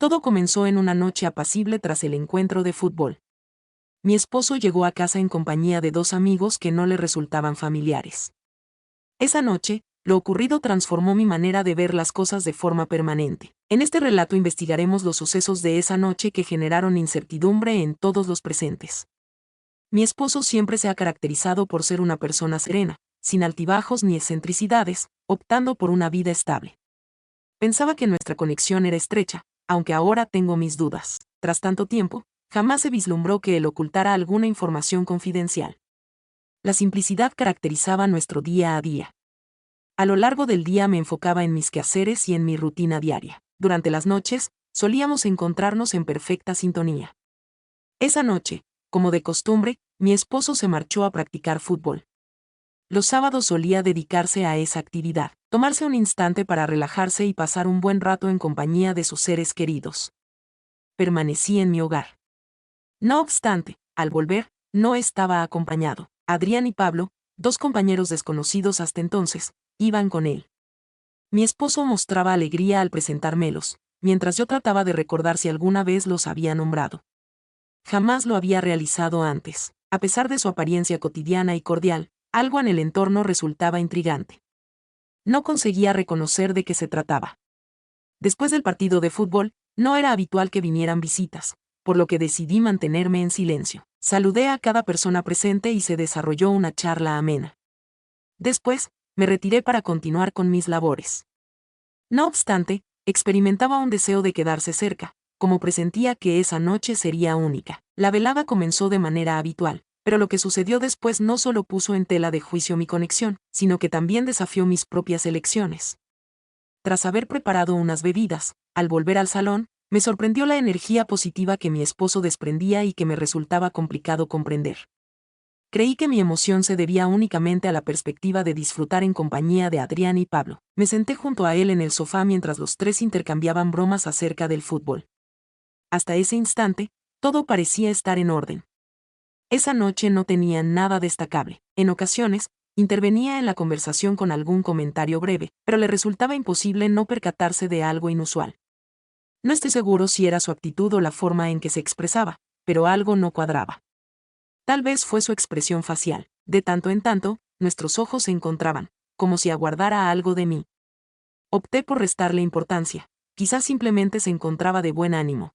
Todo comenzó en una noche apacible tras el encuentro de fútbol. Mi esposo llegó a casa en compañía de dos amigos que no le resultaban familiares. Esa noche, lo ocurrido transformó mi manera de ver las cosas de forma permanente. En este relato investigaremos los sucesos de esa noche que generaron incertidumbre en todos los presentes. Mi esposo siempre se ha caracterizado por ser una persona serena, sin altibajos ni excentricidades, optando por una vida estable. Pensaba que nuestra conexión era estrecha, aunque ahora tengo mis dudas. Tras tanto tiempo, jamás se vislumbró que él ocultara alguna información confidencial. La simplicidad caracterizaba nuestro día a día. A lo largo del día me enfocaba en mis quehaceres y en mi rutina diaria. Durante las noches, solíamos encontrarnos en perfecta sintonía. Esa noche, como de costumbre, mi esposo se marchó a practicar fútbol. Los sábados solía dedicarse a esa actividad, tomarse un instante para relajarse y pasar un buen rato en compañía de sus seres queridos. Permanecí en mi hogar. No obstante, al volver, no estaba acompañado. Adrián y Pablo, dos compañeros desconocidos hasta entonces, iban con él. Mi esposo mostraba alegría al presentármelos, mientras yo trataba de recordar si alguna vez los había nombrado. Jamás lo había realizado antes. A pesar de su apariencia cotidiana y cordial, algo en el entorno resultaba intrigante. No conseguía reconocer de qué se trataba. Después del partido de fútbol, no era habitual que vinieran visitas, por lo que decidí mantenerme en silencio. Saludé a cada persona presente y se desarrolló una charla amena. Después, me retiré para continuar con mis labores. No obstante, experimentaba un deseo de quedarse cerca, como presentía que esa noche sería única. La velada comenzó de manera habitual, pero lo que sucedió después no solo puso en tela de juicio mi conexión, sino que también desafió mis propias elecciones. Tras haber preparado unas bebidas, al volver al salón, me sorprendió la energía positiva que mi esposo desprendía y que me resultaba complicado comprender. Creí que mi emoción se debía únicamente a la perspectiva de disfrutar en compañía de Adrián y Pablo. Me senté junto a él en el sofá mientras los tres intercambiaban bromas acerca del fútbol. Hasta ese instante, todo parecía estar en orden. Esa noche no tenía nada destacable. En ocasiones, intervenía en la conversación con algún comentario breve, pero le resultaba imposible no percatarse de algo inusual. No estoy seguro si era su actitud o la forma en que se expresaba, pero algo no cuadraba. Tal vez fue su expresión facial. De tanto en tanto, nuestros ojos se encontraban, como si aguardara algo de mí. Opté por restarle importancia. Quizás simplemente se encontraba de buen ánimo.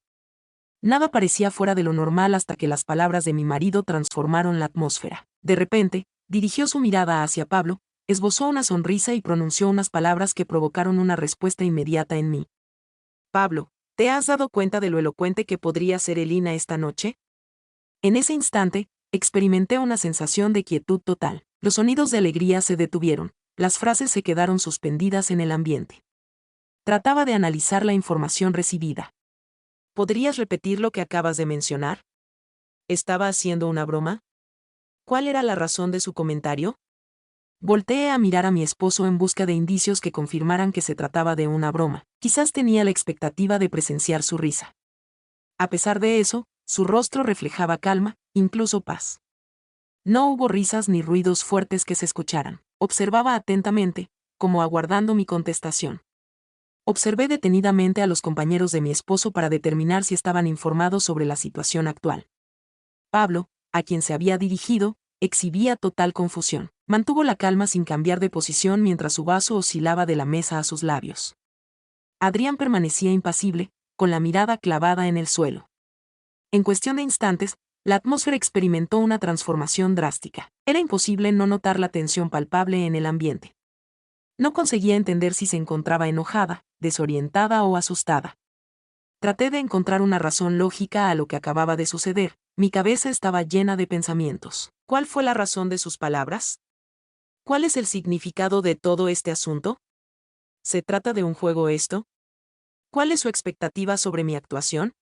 Nada parecía fuera de lo normal hasta que las palabras de mi marido transformaron la atmósfera. De repente, dirigió su mirada hacia Pablo, esbozó una sonrisa y pronunció unas palabras que provocaron una respuesta inmediata en mí. Pablo, ¿te has dado cuenta de lo elocuente que podría ser Elina esta noche? En ese instante, experimenté una sensación de quietud total. Los sonidos de alegría se detuvieron, las frases se quedaron suspendidas en el ambiente. Trataba de analizar la información recibida. ¿Podrías repetir lo que acabas de mencionar? ¿Estaba haciendo una broma? ¿Cuál era la razón de su comentario? Volteé a mirar a mi esposo en busca de indicios que confirmaran que se trataba de una broma. Quizás tenía la expectativa de presenciar su risa. A pesar de eso, su rostro reflejaba calma, incluso paz. No hubo risas ni ruidos fuertes que se escucharan. Observaba atentamente, como aguardando mi contestación. Observé detenidamente a los compañeros de mi esposo para determinar si estaban informados sobre la situación actual. Pablo, a quien se había dirigido, exhibía total confusión. Mantuvo la calma sin cambiar de posición mientras su vaso oscilaba de la mesa a sus labios. Adrián permanecía impasible, con la mirada clavada en el suelo. En cuestión de instantes, la atmósfera experimentó una transformación drástica. Era imposible no notar la tensión palpable en el ambiente. No conseguía entender si se encontraba enojada, desorientada o asustada. Traté de encontrar una razón lógica a lo que acababa de suceder. Mi cabeza estaba llena de pensamientos. ¿Cuál fue la razón de sus palabras? ¿Cuál es el significado de todo este asunto? ¿Se trata de un juego esto? ¿Cuál es su expectativa sobre mi actuación?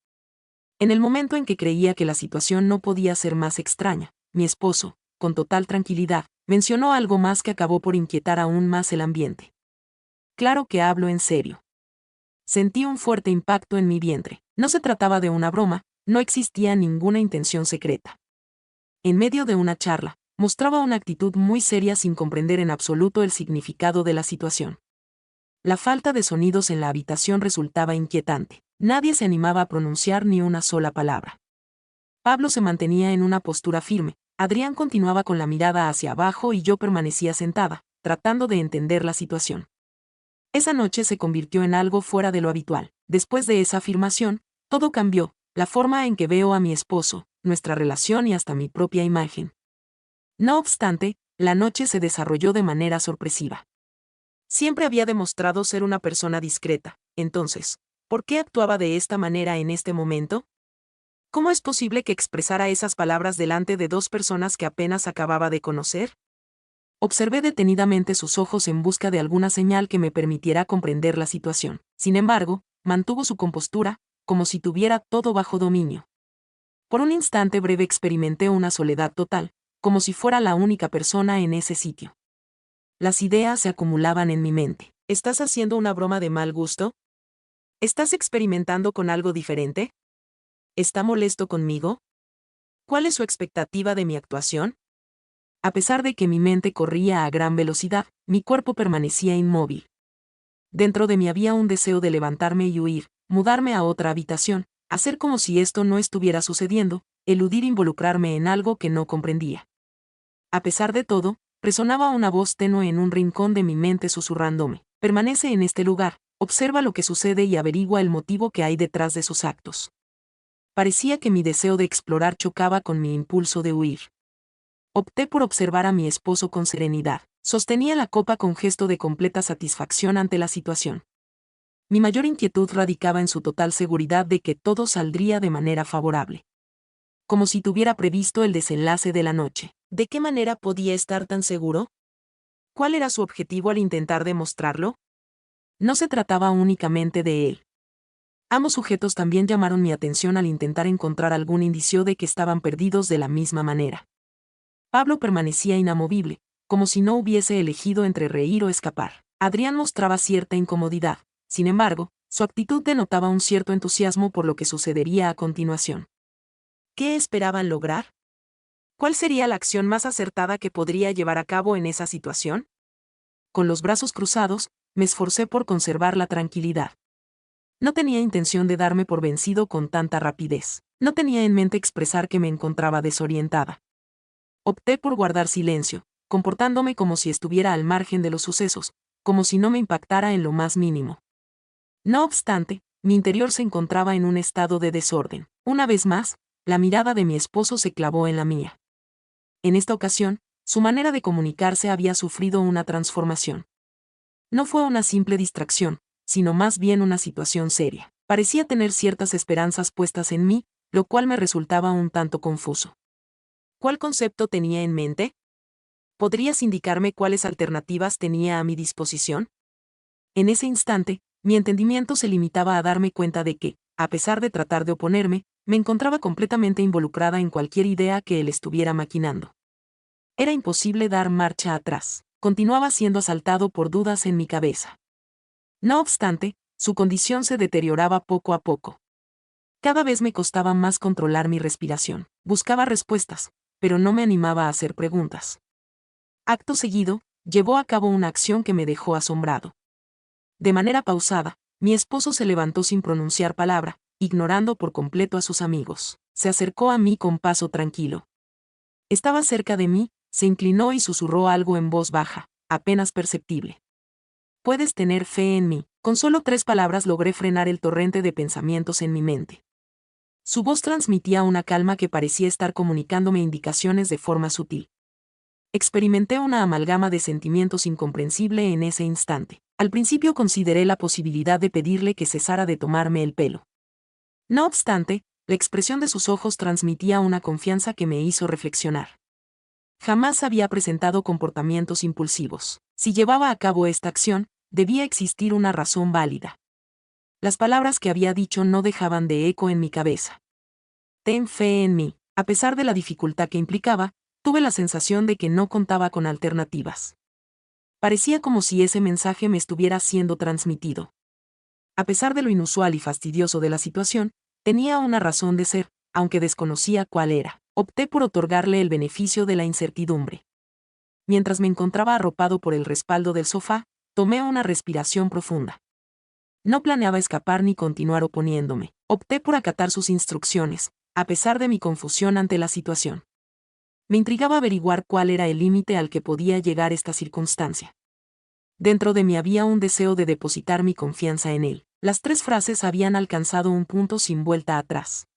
En el momento en que creía que la situación no podía ser más extraña, mi esposo, con total tranquilidad, mencionó algo más que acabó por inquietar aún más el ambiente. Claro que hablo en serio. Sentí un fuerte impacto en mi vientre. No se trataba de una broma, no existía ninguna intención secreta. En medio de una charla, mostraba una actitud muy seria sin comprender en absoluto el significado de la situación. La falta de sonidos en la habitación resultaba inquietante. Nadie se animaba a pronunciar ni una sola palabra. Pablo se mantenía en una postura firme, Adrián continuaba con la mirada hacia abajo y yo permanecía sentada, tratando de entender la situación. Esa noche se convirtió en algo fuera de lo habitual. Después de esa afirmación, todo cambió, la forma en que veo a mi esposo, nuestra relación y hasta mi propia imagen. No obstante, la noche se desarrolló de manera sorpresiva. Siempre había demostrado ser una persona discreta, entonces, ¿por qué actuaba de esta manera en este momento? ¿Cómo es posible que expresara esas palabras delante de dos personas que apenas acababa de conocer? Observé detenidamente sus ojos en busca de alguna señal que me permitiera comprender la situación. Sin embargo, mantuvo su compostura, como si tuviera todo bajo dominio. Por un instante breve experimenté una soledad total, como si fuera la única persona en ese sitio. Las ideas se acumulaban en mi mente. ¿Estás haciendo una broma de mal gusto? ¿Estás experimentando con algo diferente? ¿Está molesto conmigo? ¿Cuál es su expectativa de mi actuación? A pesar de que mi mente corría a gran velocidad, mi cuerpo permanecía inmóvil. Dentro de mí había un deseo de levantarme y huir, mudarme a otra habitación, hacer como si esto no estuviera sucediendo, eludir involucrarme en algo que no comprendía. A pesar de todo, resonaba una voz tenue en un rincón de mi mente susurrándome: permanece en este lugar, observa lo que sucede y averigua el motivo que hay detrás de sus actos. Parecía que mi deseo de explorar chocaba con mi impulso de huir. Opté por observar a mi esposo con serenidad. Sostenía la copa con gesto de completa satisfacción ante la situación. Mi mayor inquietud radicaba en su total seguridad de que todo saldría de manera favorable. Como si tuviera previsto el desenlace de la noche. ¿De qué manera podía estar tan seguro? ¿Cuál era su objetivo al intentar demostrarlo? No se trataba únicamente de él. Ambos sujetos también llamaron mi atención al intentar encontrar algún indicio de que estaban perdidos de la misma manera. Pablo permanecía inamovible, como si no hubiese elegido entre reír o escapar. Adrián mostraba cierta incomodidad, sin embargo, su actitud denotaba un cierto entusiasmo por lo que sucedería a continuación. ¿Qué esperaban lograr? ¿Cuál sería la acción más acertada que podría llevar a cabo en esa situación? Con los brazos cruzados, me esforcé por conservar la tranquilidad. No tenía intención de darme por vencido con tanta rapidez. No tenía en mente expresar que me encontraba desorientada. Opté por guardar silencio, comportándome como si estuviera al margen de los sucesos, como si no me impactara en lo más mínimo. No obstante, mi interior se encontraba en un estado de desorden. Una vez más, la mirada de mi esposo se clavó en la mía. En esta ocasión, su manera de comunicarse había sufrido una transformación. No fue una simple distracción, sino más bien una situación seria. Parecía tener ciertas esperanzas puestas en mí, lo cual me resultaba un tanto confuso. ¿Cuál concepto tenía en mente? ¿Podrías indicarme cuáles alternativas tenía a mi disposición? En ese instante, mi entendimiento se limitaba a darme cuenta de que, a pesar de tratar de oponerme, me encontraba completamente involucrada en cualquier idea que él estuviera maquinando. Era imposible dar marcha atrás. Continuaba siendo asaltado por dudas en mi cabeza. No obstante, su condición se deterioraba poco a poco. Cada vez me costaba más controlar mi respiración. Buscaba respuestas, pero no me animaba a hacer preguntas. Acto seguido, llevó a cabo una acción que me dejó asombrado. De manera pausada, mi esposo se levantó sin pronunciar palabra, ignorando por completo a sus amigos. Se acercó a mí con paso tranquilo. Estaba cerca de mí, se inclinó y susurró algo en voz baja, apenas perceptible. Puedes tener fe en mí. Con solo 3 palabras logré frenar el torrente de pensamientos en mi mente. Su voz transmitía una calma que parecía estar comunicándome indicaciones de forma sutil. Experimenté una amalgama de sentimientos incomprensible en ese instante. Al principio consideré la posibilidad de pedirle que cesara de tomarme el pelo. No obstante, la expresión de sus ojos transmitía una confianza que me hizo reflexionar. Jamás había presentado comportamientos impulsivos. Si llevaba a cabo esta acción, debía existir una razón válida. Las palabras que había dicho no dejaban de eco en mi cabeza. Ten fe en mí. A pesar de la dificultad que implicaba, tuve la sensación de que no contaba con alternativas. Parecía como si ese mensaje me estuviera siendo transmitido. A pesar de lo inusual y fastidioso de la situación, tenía una razón de ser, aunque desconocía cuál era. Opté por otorgarle el beneficio de la incertidumbre. Mientras me encontraba arropado por el respaldo del sofá, tomé una respiración profunda. No planeaba escapar ni continuar oponiéndome. Opté por acatar sus instrucciones, a pesar de mi confusión ante la situación. Me intrigaba averiguar cuál era el límite al que podía llegar esta circunstancia. Dentro de mí había un deseo de depositar mi confianza en él. Las 3 frases habían alcanzado un punto sin vuelta atrás.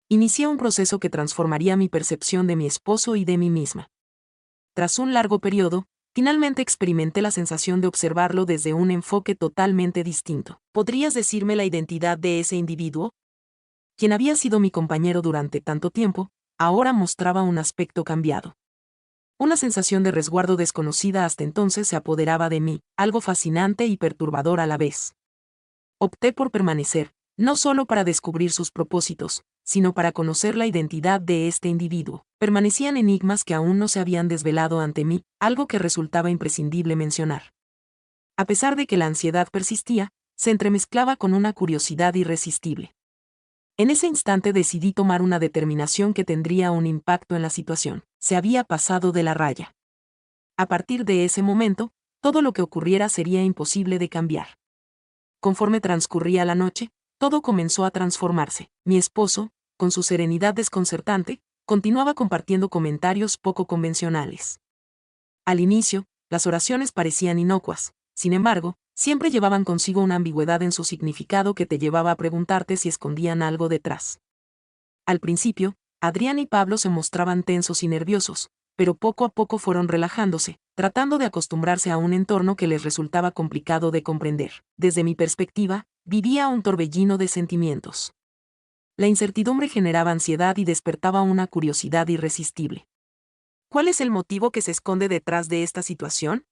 Inicié un proceso que transformaría mi percepción de mi esposo y de mí misma. Tras un largo periodo, finalmente experimenté la sensación de observarlo desde un enfoque totalmente distinto. ¿Podrías decirme la identidad de ese individuo? Quien había sido mi compañero durante tanto tiempo, ahora mostraba un aspecto cambiado. Una sensación de resguardo desconocida hasta entonces se apoderaba de mí, algo fascinante y perturbador a la vez. Opté por permanecer, no solo para descubrir sus propósitos, sino para conocer la identidad de este individuo. Permanecían enigmas que aún no se habían desvelado ante mí, algo que resultaba imprescindible mencionar. A pesar de que la ansiedad persistía, se entremezclaba con una curiosidad irresistible. En ese instante decidí tomar una determinación que tendría un impacto en la situación. Se había pasado de la raya. A partir de ese momento, todo lo que ocurriera sería imposible de cambiar. Conforme transcurría la noche, todo comenzó a transformarse. Mi esposo, con su serenidad desconcertante, continuaba compartiendo comentarios poco convencionales. Al inicio, las oraciones parecían inocuas, sin embargo, siempre llevaban consigo una ambigüedad en su significado que te llevaba a preguntarte si escondían algo detrás. Al principio, Adrián y Pablo se mostraban tensos y nerviosos, pero poco a poco fueron relajándose, tratando de acostumbrarse a un entorno que les resultaba complicado de comprender. Desde mi perspectiva, vivía un torbellino de sentimientos. La incertidumbre generaba ansiedad y despertaba una curiosidad irresistible. ¿Cuál es el motivo que se esconde detrás de esta situación?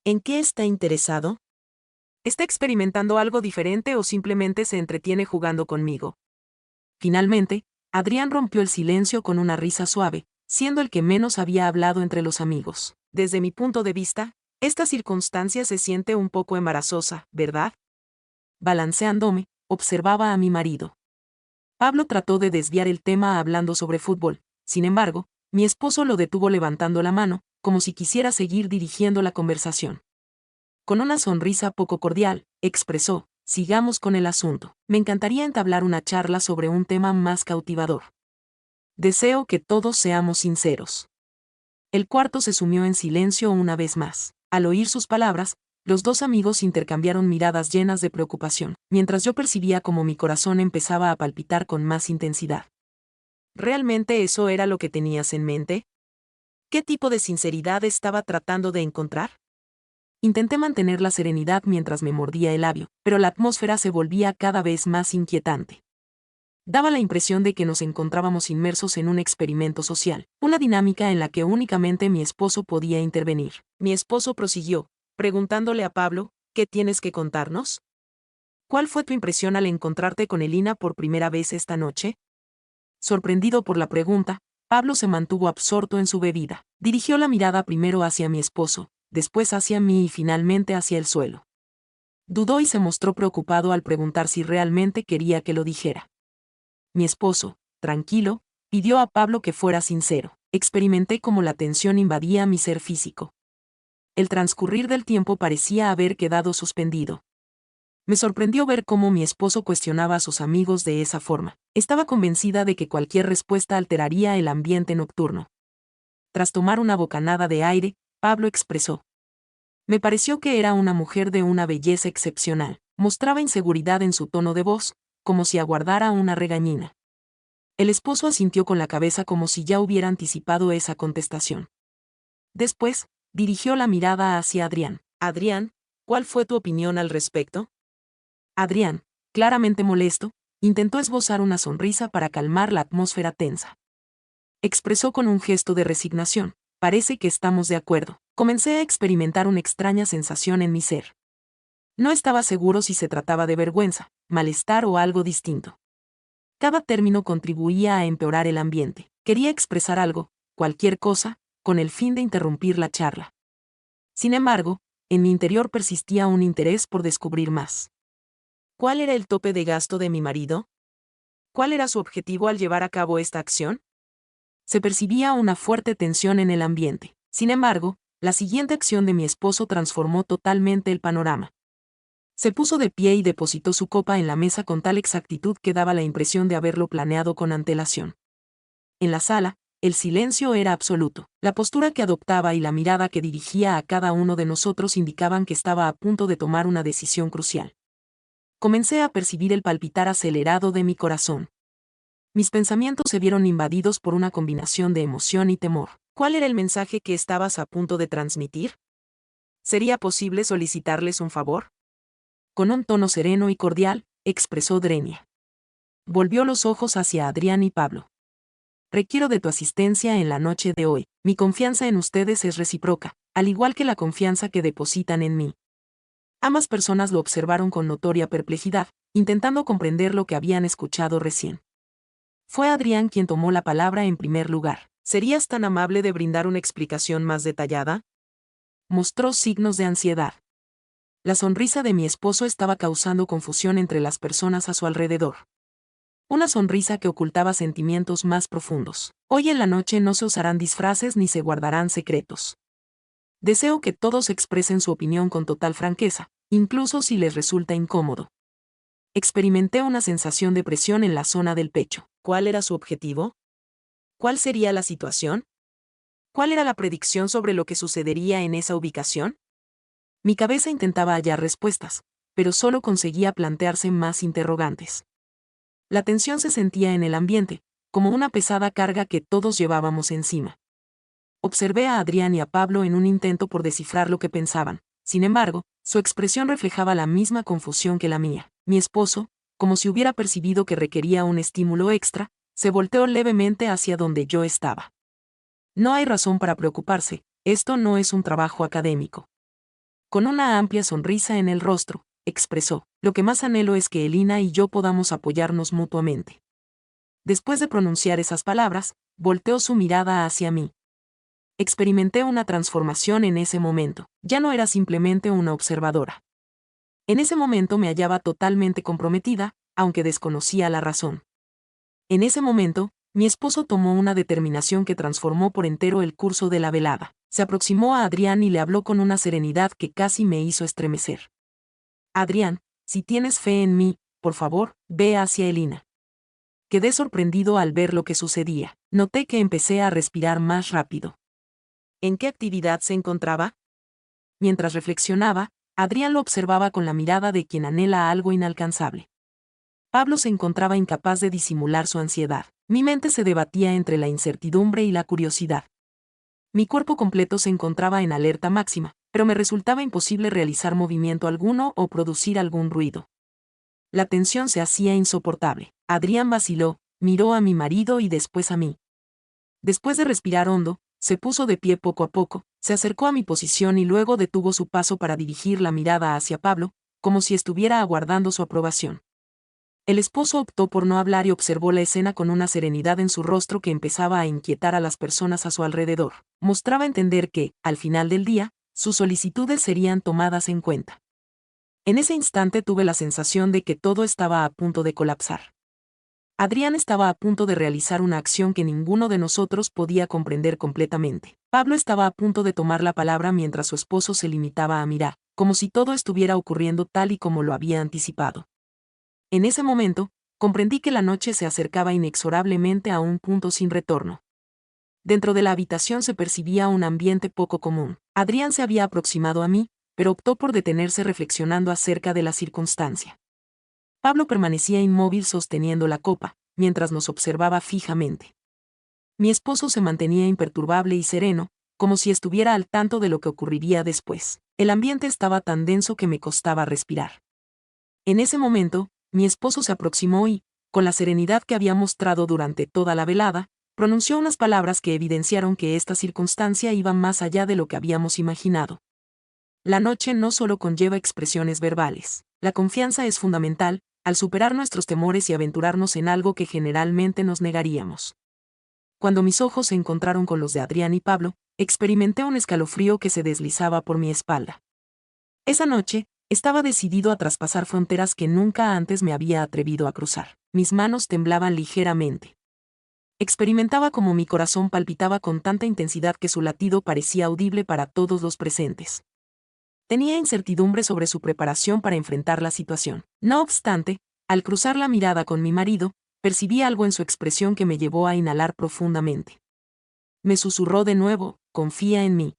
¿En qué está interesado? ¿Está experimentando algo diferente o simplemente se entretiene jugando conmigo? Finalmente, Adrián rompió el silencio con una risa suave, siendo el que menos había hablado entre los amigos. Desde mi punto de vista, esta circunstancia se siente un poco embarazosa, ¿verdad? Balanceándome, observaba a mi marido. Pablo trató de desviar el tema hablando sobre fútbol, sin embargo, mi esposo lo detuvo levantando la mano, como si quisiera seguir dirigiendo la conversación. Con una sonrisa poco cordial, expresó: sigamos con el asunto. Me encantaría entablar una charla sobre un tema más cautivador. Deseo que todos seamos sinceros. El cuarto se sumió en silencio una vez más. Al oír sus palabras, los dos amigos intercambiaron miradas llenas de preocupación, mientras yo percibía cómo mi corazón empezaba a palpitar con más intensidad. ¿Realmente eso era lo que tenías en mente? ¿Qué tipo de sinceridad estaba tratando de encontrar? Intenté mantener la serenidad mientras me mordía el labio, pero la atmósfera se volvía cada vez más inquietante. Daba la impresión de que nos encontrábamos inmersos en un experimento social, una dinámica en la que únicamente mi esposo podía intervenir. Mi esposo prosiguió, preguntándole a Pablo: ¿qué tienes que contarnos? ¿Cuál fue tu impresión al encontrarte con Elina por primera vez esta noche? Sorprendido por la pregunta, Pablo se mantuvo absorto en su bebida. Dirigió la mirada primero hacia mi esposo, después hacia mí y finalmente hacia el suelo. Dudó y se mostró preocupado al preguntar si realmente quería que lo dijera. Mi esposo, tranquilo, pidió a Pablo que fuera sincero. Experimenté cómo la tensión invadía mi ser físico. El transcurrir del tiempo parecía haber quedado suspendido. Me sorprendió ver cómo mi esposo cuestionaba a sus amigos de esa forma. Estaba convencida de que cualquier respuesta alteraría el ambiente nocturno. Tras tomar una bocanada de aire, Pablo expresó: me pareció que era una mujer de una belleza excepcional. Mostraba inseguridad en su tono de voz, como si aguardara una regañina. El esposo asintió con la cabeza como si ya hubiera anticipado esa contestación. Después, dirigió la mirada hacia Adrián. Adrián, ¿cuál fue tu opinión al respecto? Adrián, claramente molesto, intentó esbozar una sonrisa para calmar la atmósfera tensa. Expresó con un gesto de resignación: parece que estamos de acuerdo. Comencé a experimentar una extraña sensación en mi ser. No estaba seguro si se trataba de vergüenza, malestar o algo distinto. Cada término contribuía a empeorar el ambiente. Quería expresar algo, cualquier cosa, con el fin de interrumpir la charla. Sin embargo, en mi interior persistía un interés por descubrir más. ¿Cuál era el tope de gasto de mi marido? ¿Cuál era su objetivo al llevar a cabo esta acción? Se percibía una fuerte tensión en el ambiente. Sin embargo, la siguiente acción de mi esposo transformó totalmente el panorama. Se puso de pie y depositó su copa en la mesa con tal exactitud que daba la impresión de haberlo planeado con antelación. En la sala, el silencio era absoluto. La postura que adoptaba y la mirada que dirigía a cada uno de nosotros indicaban que estaba a punto de tomar una decisión crucial. Comencé a percibir el palpitar acelerado de mi corazón. Mis pensamientos se vieron invadidos por una combinación de emoción y temor. ¿Cuál era el mensaje que estabas a punto de transmitir? ¿Sería posible solicitarles un favor? Con un tono sereno y cordial, expresó Drenia. Volvió los ojos hacia Adrián y Pablo. Requiero de tu asistencia en la noche de hoy. Mi confianza en ustedes es recíproca, al igual que la confianza que depositan en mí. Ambas personas lo observaron con notoria perplejidad, intentando comprender lo que habían escuchado recién. Fue Adrián quien tomó la palabra en primer lugar. ¿Serías tan amable de brindar una explicación más detallada? Mostró signos de ansiedad. La sonrisa de mi esposo estaba causando confusión entre las personas a su alrededor. Una sonrisa que ocultaba sentimientos más profundos. Hoy en la noche no se usarán disfraces ni se guardarán secretos. Deseo que todos expresen su opinión con total franqueza, incluso si les resulta incómodo. Experimenté una sensación de presión en la zona del pecho. ¿Cuál era su objetivo? ¿Cuál sería la situación? ¿Cuál era la predicción sobre lo que sucedería en esa ubicación? Mi cabeza intentaba hallar respuestas, pero solo conseguía plantearse más interrogantes. La tensión se sentía en el ambiente, como una pesada carga que todos llevábamos encima. Observé a Adrián y a Pablo en un intento por descifrar lo que pensaban. Sin embargo, su expresión reflejaba la misma confusión que la mía. Mi esposo, como si hubiera percibido que requería un estímulo extra, se volteó levemente hacia donde yo estaba. No hay razón para preocuparse, esto no es un trabajo académico. Con una amplia sonrisa en el rostro, expresó, lo que más anhelo es que Elina y yo podamos apoyarnos mutuamente. Después de pronunciar esas palabras, volteó su mirada hacia mí. Experimenté una transformación en ese momento. Ya no era simplemente una observadora. En ese momento me hallaba totalmente comprometida, aunque desconocía la razón. En ese momento, mi esposo tomó una determinación que transformó por entero el curso de la velada. Se aproximó a Adrián y le habló con una serenidad que casi me hizo estremecer. Adrián, si tienes fe en mí, por favor, ve hacia Elina. Quedé sorprendido al ver lo que sucedía. Noté que empecé a respirar más rápido. ¿En qué actividad se encontraba? Mientras reflexionaba, Adrián lo observaba con la mirada de quien anhela algo inalcanzable. Pablo se encontraba incapaz de disimular su ansiedad. Mi mente se debatía entre la incertidumbre y la curiosidad. Mi cuerpo completo se encontraba en alerta máxima, pero me resultaba imposible realizar movimiento alguno o producir algún ruido. La tensión se hacía insoportable. Adrián vaciló, miró a mi marido y después a mí. Después de respirar hondo, se puso de pie poco a poco, se acercó a mi posición y luego detuvo su paso para dirigir la mirada hacia Pablo, como si estuviera aguardando su aprobación. El esposo optó por no hablar y observó la escena con una serenidad en su rostro que empezaba a inquietar a las personas a su alrededor. Mostraba entender que, al final del día, sus solicitudes serían tomadas en cuenta. En ese instante tuve la sensación de que todo estaba a punto de colapsar. Adrián estaba a punto de realizar una acción que ninguno de nosotros podía comprender completamente. Pablo estaba a punto de tomar la palabra mientras su esposo se limitaba a mirar, como si todo estuviera ocurriendo tal y como lo había anticipado. En ese momento, comprendí que la noche se acercaba inexorablemente a un punto sin retorno. Dentro de la habitación se percibía un ambiente poco común. Adrián se había aproximado a mí, pero optó por detenerse reflexionando acerca de la circunstancia. Pablo permanecía inmóvil sosteniendo la copa, mientras nos observaba fijamente. Mi esposo se mantenía imperturbable y sereno, como si estuviera al tanto de lo que ocurriría después. El ambiente estaba tan denso que me costaba respirar. En ese momento, mi esposo se aproximó y, con la serenidad que había mostrado durante toda la velada, pronunció unas palabras que evidenciaron que esta circunstancia iba más allá de lo que habíamos imaginado. La noche no solo conlleva expresiones verbales. La confianza es fundamental, al superar nuestros temores y aventurarnos en algo que generalmente nos negaríamos. Cuando mis ojos se encontraron con los de Adrián y Pablo, experimenté un escalofrío que se deslizaba por mi espalda. Esa noche, estaba decidido a traspasar fronteras que nunca antes me había atrevido a cruzar. Mis manos temblaban ligeramente. Experimentaba como mi corazón palpitaba con tanta intensidad que su latido parecía audible para todos los presentes. Tenía incertidumbre sobre su preparación para enfrentar la situación. No obstante, al cruzar la mirada con mi marido, percibí algo en su expresión que me llevó a inhalar profundamente. Me susurró de nuevo, confía en mí.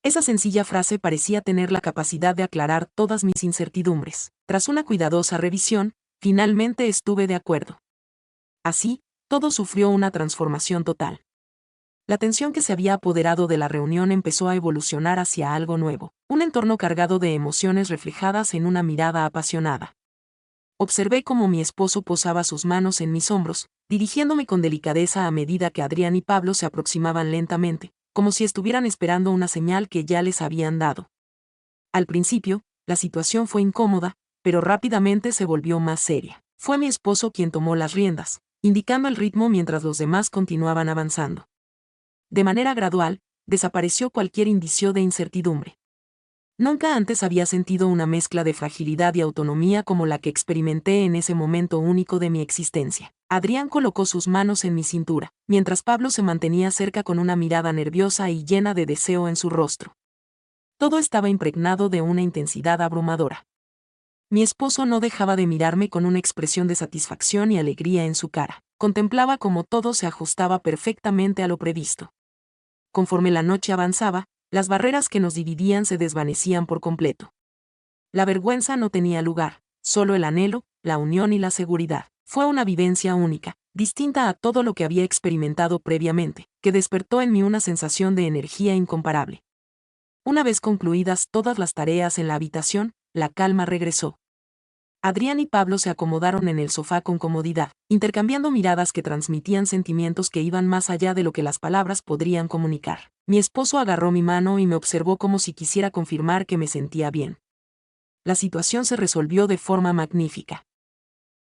Esa sencilla frase parecía tener la capacidad de aclarar todas mis incertidumbres. Tras una cuidadosa revisión, finalmente estuve de acuerdo. Así, todo sufrió una transformación total. La tensión que se había apoderado de la reunión empezó a evolucionar hacia algo nuevo, un entorno cargado de emociones reflejadas en una mirada apasionada. Observé cómo mi esposo posaba sus manos en mis hombros, dirigiéndome con delicadeza a medida que Adrián y Pablo se aproximaban lentamente, como si estuvieran esperando una señal que ya les habían dado. Al principio, la situación fue incómoda, pero rápidamente se volvió más seria. Fue mi esposo quien tomó las riendas, indicando el ritmo mientras los demás continuaban avanzando. De manera gradual, desapareció cualquier indicio de incertidumbre. Nunca antes había sentido una mezcla de fragilidad y autonomía como la que experimenté en ese momento único de mi existencia. Adrián colocó sus manos en mi cintura, mientras Pablo se mantenía cerca con una mirada nerviosa y llena de deseo en su rostro. Todo estaba impregnado de una intensidad abrumadora. Mi esposo no dejaba de mirarme con una expresión de satisfacción y alegría en su cara. Contemplaba cómo todo se ajustaba perfectamente a lo previsto. Conforme la noche avanzaba, las barreras que nos dividían se desvanecían por completo. La vergüenza no tenía lugar, solo el anhelo, la unión y la seguridad. Fue una vivencia única, distinta a todo lo que había experimentado previamente, que despertó en mí una sensación de energía incomparable. Una vez concluidas todas las tareas en la habitación, la calma regresó. Adrián y Pablo se acomodaron en el sofá con comodidad, intercambiando miradas que transmitían sentimientos que iban más allá de lo que las palabras podrían comunicar. Mi esposo agarró mi mano y me observó como si quisiera confirmar que me sentía bien. La situación se resolvió de forma magnífica.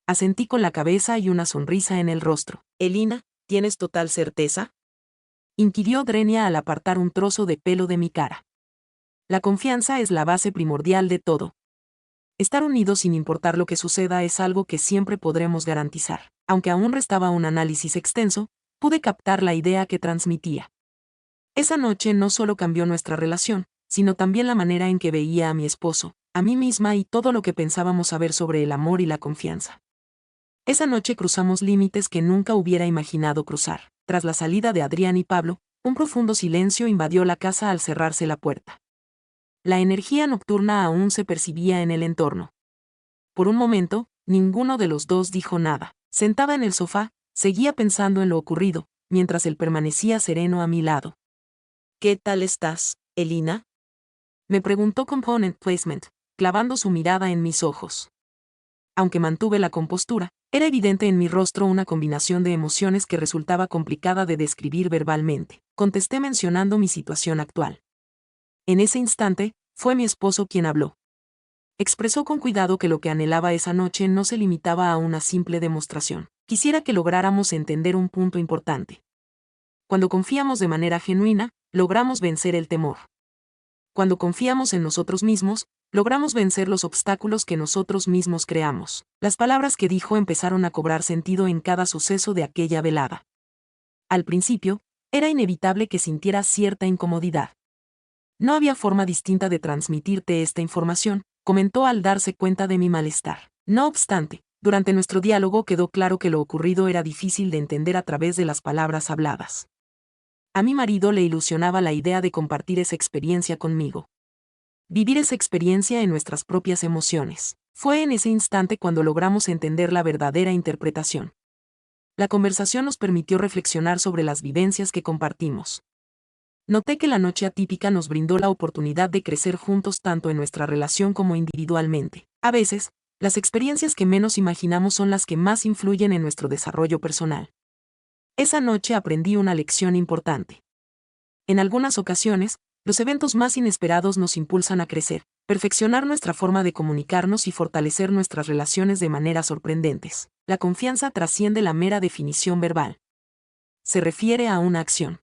Asentí con la cabeza y una sonrisa en el rostro. «Elina, ¿tienes total certeza?», inquirió Drenia al apartar un trozo de pelo de mi cara. La confianza es la base primordial de todo. Estar unidos sin importar lo que suceda es algo que siempre podremos garantizar. Aunque aún restaba un análisis extenso, pude captar la idea que transmitía. Esa noche no solo cambió nuestra relación, sino también la manera en que veía a mi esposo, a mí misma y todo lo que pensábamos saber sobre el amor y la confianza. Esa noche cruzamos límites que nunca hubiera imaginado cruzar. Tras la salida de Adrián y Pablo, un profundo silencio invadió la casa al cerrarse la puerta. La energía nocturna aún se percibía en el entorno. Por un momento, ninguno de los dos dijo nada. Sentada en el sofá, seguía pensando en lo ocurrido, mientras él permanecía sereno a mi lado. «¿Qué tal estás, Elina?», me preguntó Component Placement, clavando su mirada en mis ojos. Aunque mantuve la compostura, era evidente en mi rostro una combinación de emociones que resultaba complicada de describir verbalmente. Contesté mencionando mi situación actual. En ese instante, fue mi esposo quien habló. Expresó con cuidado que lo que anhelaba esa noche no se limitaba a una simple demostración. Quisiera que lográramos entender un punto importante. Cuando confiamos de manera genuina, logramos vencer el temor. Cuando confiamos en nosotros mismos, logramos vencer los obstáculos que nosotros mismos creamos. Las palabras que dijo empezaron a cobrar sentido en cada suceso de aquella velada. Al principio, era inevitable que sintiera cierta incomodidad. No había forma distinta de transmitirte esta información, comentó al darse cuenta de mi malestar. No obstante, durante nuestro diálogo quedó claro que lo ocurrido era difícil de entender a través de las palabras habladas. A mi marido le ilusionaba la idea de compartir esa experiencia conmigo. Vivir esa experiencia en nuestras propias emociones. Fue en ese instante cuando logramos entender la verdadera interpretación. La conversación nos permitió reflexionar sobre las vivencias que compartimos. Noté que la noche atípica nos brindó la oportunidad de crecer juntos tanto en nuestra relación como individualmente. A veces, las experiencias que menos imaginamos son las que más influyen en nuestro desarrollo personal. Esa noche aprendí una lección importante. En algunas ocasiones, los eventos más inesperados nos impulsan a crecer, perfeccionar nuestra forma de comunicarnos y fortalecer nuestras relaciones de manera sorprendentes. La confianza trasciende la mera definición verbal. Se refiere a una acción.